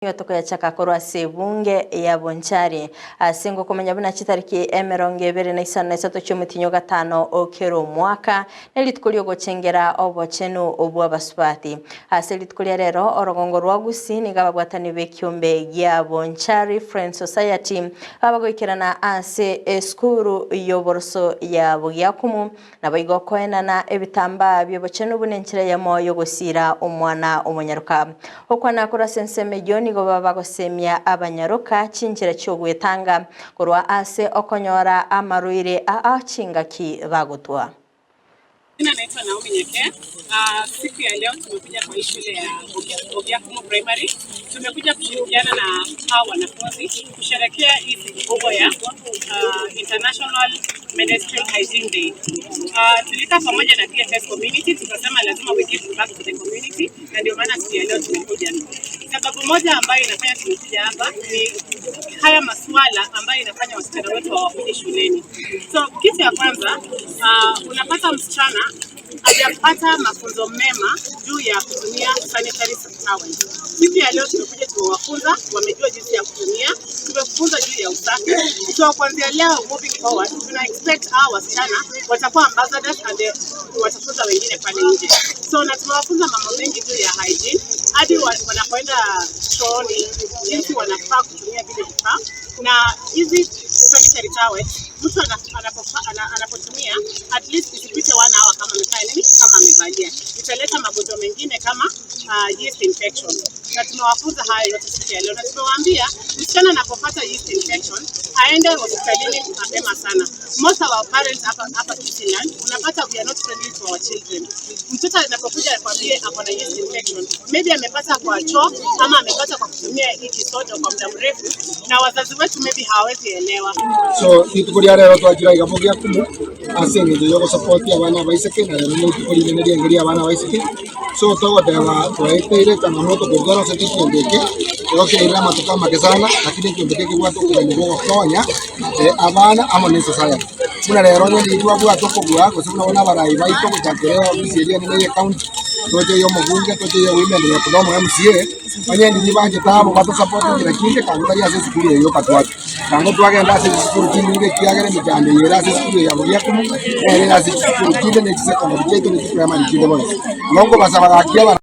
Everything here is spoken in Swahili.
Yotoko ya chakakorwa sebunge ya Bonchari asengo kumenya buna chitariki emeronge 2023 cy'umutinyo gatano okero mwaka nelitkulyo gochengera obochenu obwa basubati aselitkulya rero orogongo rwa gusini gababwatani bekyombe ya Bonchari Friends Society abagoikerana ase eskuru yoboroso ya bugyakumu nabayigokoena na ebitamba byobochenu bunenchira ya moyo gosira omwana omunyaruka okwana kora senseme Joni goba bagosemia abanyaruka chinjira cyogwetanga korwa ase okonyora amaruire achingaki bagotwa. Jina naitwa Naomi Nyeke. Siku ya leo tumekuja kwa shule ya Bugyakumu Primary. Tumekuja kushirikiana na hao wanafunzi kusherehekea hii siku kubwa ya International Menstrual Hygiene Day. Tulika pamoja na DFS community tukasema lazima we give back to the community, na ndio maana siku ya leo tumekuja. Sababu moja ambayo inafanya tumekuja hapa ni haya masuala ambayo inafanya wasichana wetu hawafiki shuleni. So kitu ya kwanza unapata msichana hajapata mafunzo mema juu ya kutumia sanitary towels. Siku ya leo tumekuja tumewafunza, wamejua jinsi ya kutumia, tumefunza juu ya usafi. So kuanzia leo moving forward, tuna expect hao wasichana watakuwa ambassadors and watafunza wengine pale nje. So na tumewafunza mambo mengi juu ya hygiene, hadi wanapoenda chooni jinsi wanafaa kutumia vile vifaa. Na hizi sanitary towels mtu anapotumia at least isipite 1 hour kama amefanya nini, kama amevalia, italeta magonjwa mengine kama yeast infection. Na tumewafunza hayo yote siku ya leo, na tumewaambia msichana anapopata yeast infection aende hospitalini mapema sana. Most of our parents hapa Kisii unapata we are not friendly to our children. Mtoto anapokuja akwambie ako na yeast infection, maybe amepata kwa choo ama amepata kwa kutumia hiki soda kwa muda mrefu, na wazazi wetu maybe hawezi elewa. So itukuria rero twakira iga Bugyakumu asenge ndio yoko support abana baiseke na rero nitukuria ndio ngeria abana baiseke. So togotewa twaiteire changamoto kugora seticho ndeke yokira matuka makesana lakini kiondeke kigwatu kuganirwo konya abana ama ni society. Kuna rero ni itwa tukugwa ko sibona bona barai baito kuchakira obisiria ni county toje yo mubunge toje yo women ya kudomo MCA banyeni nibanje tabo bato support kila kinde kangutari ase sikuri yo katwatu kango twagenda ase sikuri kinde kiagere mijande yera ase sikuri ya Bugyakumu ere ase sikuri kinde ne kise kono kite ni primary kinde bona nongo basaba gakia